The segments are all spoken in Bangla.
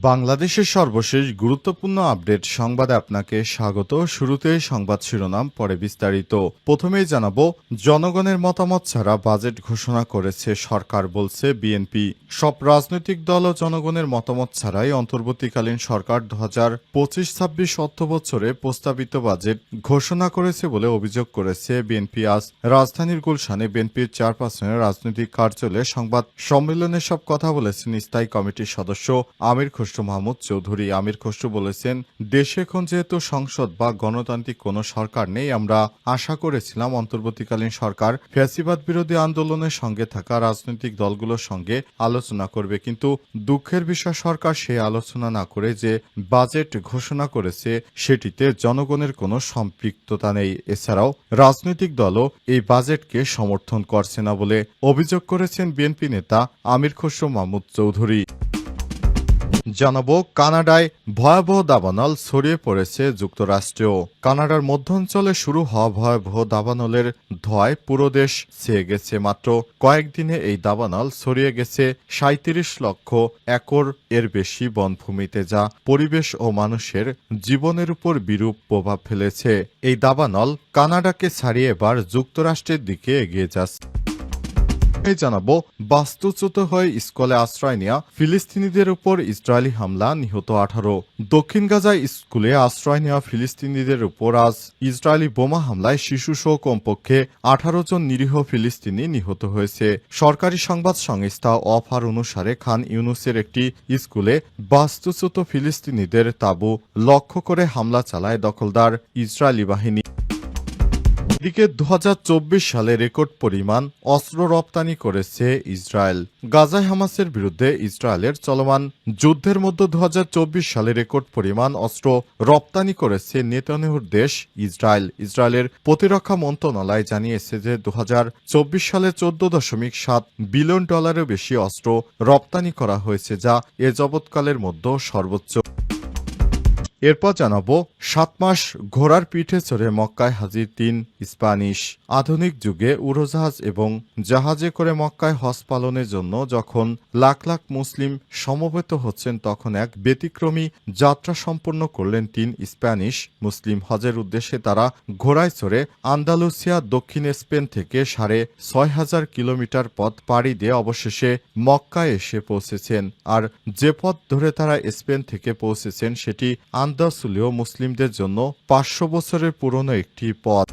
বাংলাদেশের সর্বশেষ গুরুত্বপূর্ণ আপডেট সংবাদে আপনাকে স্বাগত। শুরুতেই সংবাদ শিরোনাম, পরে বিস্তারিত। প্রথমেই জানাবো, জনগণের মতামত ছাড়া বাজেট ঘোষণা করেছে সরকার, বলছে বিএনপি। সব রাজনৈতিক দল ও জনগণের মতামত ছাড়াই অন্তর্বর্তীকালীন সরকার 2025-26 অর্থবছরে প্রস্তাবিত বাজেট ঘোষণা করেছে বলে অভিযোগ করেছে বিএনপি। আজ রাজধানীর গুলশানে বিএনপির চেয়ারপারসনের রাজনৈতিক কার্যালয়ে সংবাদ সম্মেলনে সব কথা বলেছেন স্থায়ী কমিটির সদস্য আমির খসরু মাহমুদ চৌধুরী। আমির খসরু বলেছেন, দেশে এখন যেহেতু সংসদ বা গণতান্ত্রিক কোনো সরকার নেই, আমরা আশা করেছিলাম অন্তর্বর্তীকালীন সরকার ফ্যাসিবাদ বিরোধী আন্দোলনের সঙ্গে থাকা রাজনৈতিক দলগুলোর সঙ্গে আলোচনা করবে, কিন্তু দুঃখের বিষয় সরকার সেই আলোচনা না করে যে বাজেট ঘোষণা করেছে সেটিতে জনগণের কোনো সম্পৃক্ততা নেই। এছাড়াও রাজনৈতিক দলও এই বাজেটকে সমর্থন করছে না বলে অভিযোগ করেছেন বিএনপি নেতা আমির খসরু মাহমুদ চৌধুরী। জানাবো, কানাডায় ভয়াবহ দাবানল ছড়িয়ে পড়েছে যুক্তরাষ্ট্রেও। কানাডার মধ্যাঞ্চলে শুরু হওয়া ভয়াবহ দাবানলের ধোঁয়ায় পুরো দেশ ছেয়ে গেছে। মাত্র কয়েকদিনে এই দাবানল ছড়িয়ে গেছে 37 লক্ষ একর এর বেশি বনভূমিতে, যা পরিবেশ ও মানুষের জীবনের উপর বিরূপ প্রভাব ফেলেছে। এই দাবানল কানাডাকে ছাড়িয়ে এবার যুক্তরাষ্ট্রের দিকে এগিয়ে যাচ্ছে। জানাবো, বাস্তুচ্যুত হয়ে স্কুলে আশ্রয় নেওয়া ফিলিস্তিনিদের উপর ইসরায়েলি হামলা, নিহত 18। দক্ষিণ গাজায় স্কুলে আশ্রয় নেওয়া ফিলিস্তিনিদের উপর আজ ইসরায়েলি বোমা হামলায় শিশুসহ কমপক্ষে 18 জন নিরীহ ফিলিস্তিনি নিহত হয়েছে। সরকারি সংবাদ সংস্থা অফার অনুসারে খান ইউনুসের একটি স্কুলে বাস্তুচ্যুত ফিলিস্তিনিদের তাঁবু লক্ষ্য করে হামলা চালায় দখলদার ইসরায়েলি বাহিনী। এদিকে 2024 সালে রেকর্ড পরিমাণ অস্ত্র রপ্তানি করেছে ইসরায়েল। গাজায় হামাসের বিরুদ্ধে ইসরায়েলের চলমান যুদ্ধের মধ্যে 2024 সালে রেকর্ড পরিমাণ অস্ত্র রপ্তানি করেছে নেতানিয়াহুর দেশ ইসরায়েল। ইসরায়েলের প্রতিরক্ষা মন্ত্রণালয় জানিয়েছে যে 2024 সালে 14.7 বিলিয়ন ডলারের বেশি অস্ত্র রপ্তানি করা হয়েছে, যা এ যাবৎকালের মধ্যে সর্বোচ্চ। এরপর জানাবো, 7 মাস ঘোড়ার পিঠে চড়ে মক্কায় হাজির 3 স্প্যানিশ। আধুনিক যুগে উড়োজাহাজ এবং জাহাজে করে মক্কায় হজ পালনের জন্য যখন লাখ লাখ মুসলিম সমবেত হচ্ছেন, তখন এক ব্যতিক্রমী যাত্রা সম্পন্ন করলেন 3 স্প্যানিশ মুসলিম। হজের উদ্দেশ্যে তারা ঘোড়ায় চড়ে আন্দালুসিয়া, দক্ষিণ স্পেন থেকে 6,500 কিলোমিটার পথ পাড়ি দিয়ে অবশেষে মক্কায় এসে পৌঁছেছেন। আর যে পথ ধরে তারা স্পেন থেকে পৌঁছেছেন সেটি আন্দালুসীয় মুসলিমদের জন্য 500 বছরের পুরনো একটি পথ।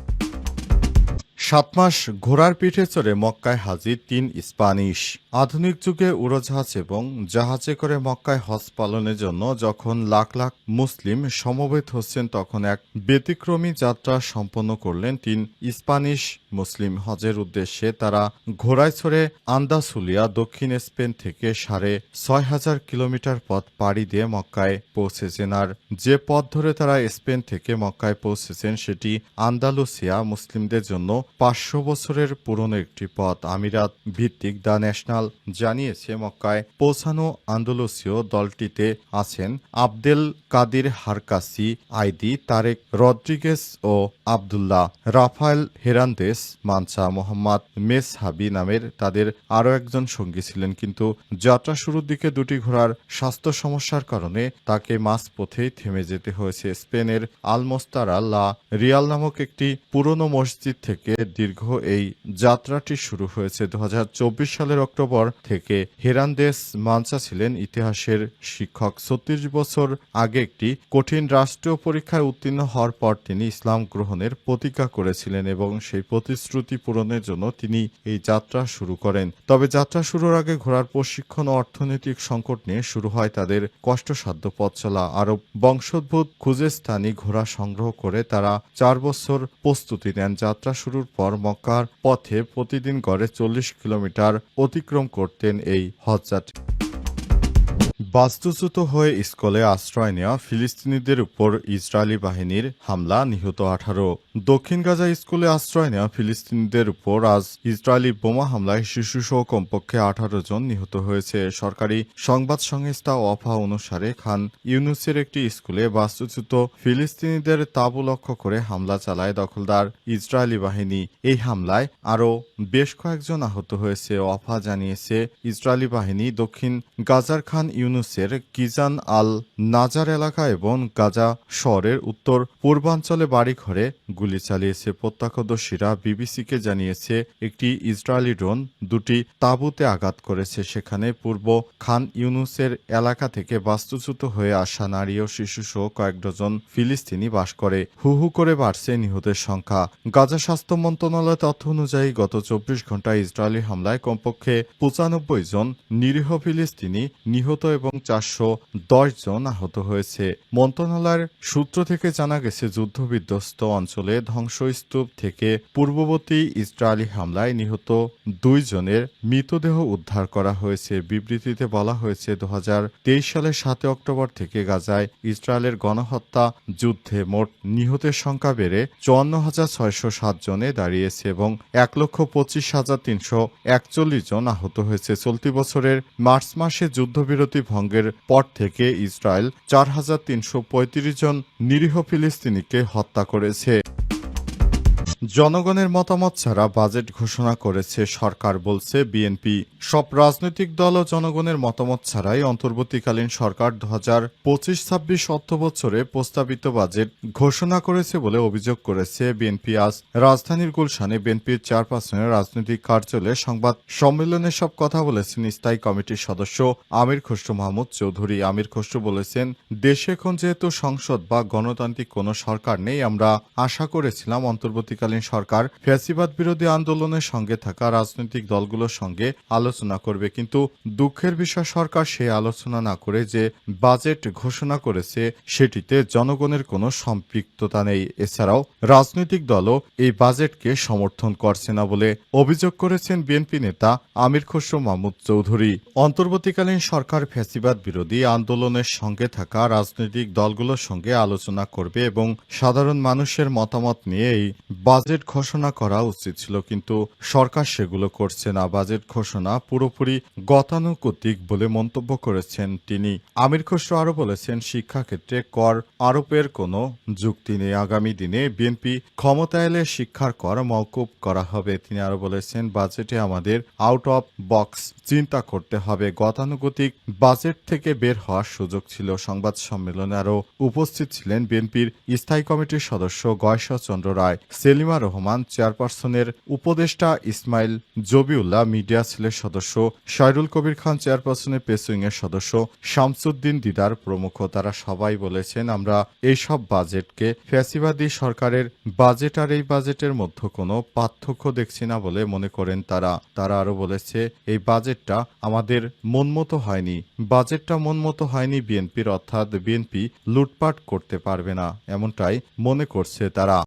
7 মাস ঘোড়ার পিঠে চড়ে মক্কায় হাজির 3 স্প্যানিশ। আধুনিক যুগে উড়োজাহাজ এবং জাহাজে করে মক্কায় হজ পালনের জন্য যখন লাখ লাখ মুসলিম সমবেত হচ্ছেন, তখন এক ব্যতিক্রমী যাত্রা সম্পন্ন করলেন 3 স্প্যানিশ মুসলিম। হজের উদ্দেশ্যে তারা ঘোড়ায় চড়ে আন্দালুসিয়া, দক্ষিণ স্পেন থেকে 6,500 কিলোমিটার পথ পাড়ি দিয়ে মক্কায় পৌঁছেছেন। আর যে পথ ধরে তারা স্পেন থেকে মক্কায় পৌঁছেছেন সেটি আন্দালুসিয়া মুসলিমদের জন্য 500 বছরের পুরনো একটি পথ। আমিরাত ভিত্তিক দ্য ন্যাশনাল জানিয়েছে, মক্কায় পৌঁছানো আন্দালুসীয় দলটিতে আছেন আবদেল কাদির হারকাসি, আইদি, তারেক রদ্রিগেজ ও আবদুল্লাহ, রাফায়েল হেরান্দেস মানসা, মোহাম্মদ মেসহাবি নামের তাদের আরও একজন সঙ্গী ছিলেন। কিন্তু যাত্রা শুরুর দিকে দুটি ঘোড়ার স্বাস্থ্য সমস্যার কারণে তাকে মাঝপথেই থেমে যেতে হয়েছে। স্পেনের আলমোস্তারা লা রিয়াল নামক একটি পুরনো মসজিদ থেকে দীর্ঘ এই যাত্রাটি শুরু হয়েছে। 2024 সালের অক্টোবর থেকে হেরান্দেস মানসা ছিলেন ইতিহাসের শিক্ষক। 36 বছর আগে একটি কঠিন রাষ্ট্রীয় পরীক্ষায় উত্তীর্ণ হওয়ার পর তিনি ইসলাম গ্রহণের প্রতিজ্ঞা করেছিলেন এবং সেই প্রতিশ্রুতি পূরণের জন্য তিনি এই যাত্রা শুরু করেন। তবে যাত্রা শুরুর আগে ঘোড়ার প্রশিক্ষণ ও অর্থনৈতিক সংকট নিয়ে শুরু হয় তাদের কষ্টসাধ্য পথ চলা। আরব বংশোদ্ভূত খুজেস্তানি ঘোড়া সংগ্রহ করে তারা 4 বছর প্রস্তুতি নেন। যাত্রা শুরুর পর মক্কার পথে প্রতিদিন গড়ে 40 কিলোমিটার অতিক্রম করতেন এই হজযাত্রী। বাস্তুচ্যুত হয়ে স্কুলে আশ্রয় নেওয়া ফিলিস্তিনিদের উপর ইসরায়েলি বাহিনীর হামলা, নিহত 18। দক্ষিণ গাজা স্কুলে আশ্রয় নেওয়া ফিলিস্তিনিদের উপর আজ ইসরায়েলি বোমা হামলায় শিশুসহ কমপক্ষে 18 জন নিহত হয়েছে। সরকারি সংবাদ সংস্থা ওয়াফা অনুসারে খান ইউনুসের একটি স্কুলে বাস্তুচ্যুত ফিলিস্তিনিদের তাঁবু লক্ষ্য করে হামলা চালায় দখলদার ইসরায়েলি বাহিনী। এই হামলায় আরও বেশ কয়েকজন আহত হয়েছে। ওয়াফা জানিয়েছে, ইসরায়েলি বাহিনী দক্ষিণ গাজার খান ইউনুস ইউনুসের কিজান আল নাজার এলাকা এবং গাজা শহরের উত্তর পূর্বাঞ্চলে বাড়িঘরে গুলি চালিয়েছে। প্রত্যক্ষদর্শীরা বিবিসিকে জানিয়েছে একটি ইসরায়েলি ড্রোন দুটি তাঁবুতে আঘাত করেছে। সেখানে পূর্ব খান ইউনুসের এলাকা থেকে বাস্তুচ্যুত হয়ে আসা নারী ও শিশুসহ কয়েক ডজন ফিলিস্তিনি বাস করে। হু হু করে বাড়ছে নিহতের সংখ্যা। গাজা স্বাস্থ্য মন্ত্রণালয়ের তথ্য অনুযায়ী গত ২৪ ঘণ্টায় ইসরায়েলি হামলায় কমপক্ষে ৯৫ জন নিরীহ ফিলিস্তিনি নিহত এবং ৪১০ জন আহত হয়েছে। মন্ত্রণালয়ের সূত্র থেকে জানা গেছে, যুদ্ধবিধ্বস্ত অঞ্চলে ধ্বংসস্তূপ থেকে পূর্ববর্তী ইসরায়েলি হামলায় নিহত ২ জনের মৃতদেহ উদ্ধার করা হয়েছে। বিবৃতিতে বলা হয়েছে, ২০২৩ সালের ৭ অক্টোবর থেকে গাজায় ইসরায়েলের গণহত্যা যুদ্ধে মোট নিহতের সংখ্যা বেড়ে ৫৪,৬০৭ জনে দাঁড়িয়েছে এবং ১,২৫,৩৪১ জন আহত হয়েছে। চলতি বছরের মার্চ মাসে যুদ্ধবিরতি ভঙ্গের পর থেকে ইসরায়েল ৪,৩৩৫ জন নিরীহ ফিলিস্তিনিকে হত্যা করেছে। জনগণের মতামত ছাড়া বাজেট ঘোষণা করেছে সরকার, বলছে বিএনপি। সব রাজনৈতিক দল ও জনগণের মতামত ছাড়াই অন্তর্বর্তীকালীন সরকার ২০২৫-২৬ অর্থবছরে প্রস্তাবিত বাজেট ঘোষণা করেছে বলে অভিযোগ করেছে বিএনপি। আজ রাজধানীর গুলশানে বিএনপির চেয়ারপারসনের রাজনৈতিক কার্যালয়ে সংবাদ সম্মেলনে সব কথা বলেছেন স্থায়ী কমিটির সদস্য আমির খসরু মাহমুদ চৌধুরী। আমির খসরু বলেছেন, দেশে এখন যেহেতু সংসদ বা গণতান্ত্রিক কোনো সরকার নেই, আমরা আশা করেছিলাম অন্তর্বর্তীকালীন সরকার ফ্যাসিবাদ বিরোধী আন্দোলনের সঙ্গে থাকা রাজনৈতিক দলগুলোর সঙ্গে আলোচনা করবে, কিন্তু দুঃখের বিষয় সরকার সেই আলোচনা না করে যে বাজেট ঘোষণা করেছে সেটিতে জনগণের কোনো সম্পৃক্ততা নেই। এছাড়াও রাজনৈতিক দলও এই বাজেটকে সমর্থন করছে না বলে অভিযোগ করেছেন বিএনপি নেতা আমির খসরু মাহমুদ চৌধুরী। অন্তর্বর্তীকালীন সরকার ফ্যাসিবাদ বিরোধী আন্দোলনের সঙ্গে থাকা রাজনৈতিক দলগুলোর সঙ্গে আলোচনা করবে এবং সাধারণ মানুষের মতামত নিয়ে এই বাজেট ঘোষণা করা উচিত ছিল, কিন্তু সরকার সেগুলো করছে না। বাজেট ঘোষণা পুরোপুরি গতানুগতিক বলে মন্তব্য করেছেন তিনি। আমির খসরু আরও বলেছেন, শিক্ষাক্ষেত্রে কর আরোপের কোনো যুক্তি নেই। আগামী দিনে বিএনপি ক্ষমতা এলে শিক্ষার কর মওকুফ করা হবে। তিনি আরও বলেছেন, বাজেটে আমাদের আউট অফ বক্স চিন্তা করতে হবে। গতানুগতিক বাজেট থেকে বের হওয়ার সুযোগ ছিল। সংবাদ সম্মেলনে আরও উপস্থিত ছিলেন বিএনপির স্থায়ী কমিটির সদস্য গয়েশ্বর চন্দ্র রায়, সেলিমা রহমান, চেয়ারপারসনের উপদেষ্টা ইসমাইল জবিউল্লাহ, মিডিয়া সেলের সদস্য শায়রুল কবির খান, চেয়ারপারসনের প্রেস উইংয়ের সদস্য শামসুদ্দিন দিদার প্রমুখ। তারা সবাই বলেছেন, আমরা এইসব বাজেটকে ফ্যাসিবাদী সরকারের বাজেট আর এই বাজেটের মধ্যে কোনো পার্থক্য দেখছি না বলে মনে করেন তারা। আরও বলেছে, এই বাজেটটা আমাদের মনমতো হয়নি। বাজেটটা মনমতো হয়নি বিএনপির, অর্থাৎ বিএনপি লুটপাট করতে পারবে না, এমনটাই মনে করছে তারা।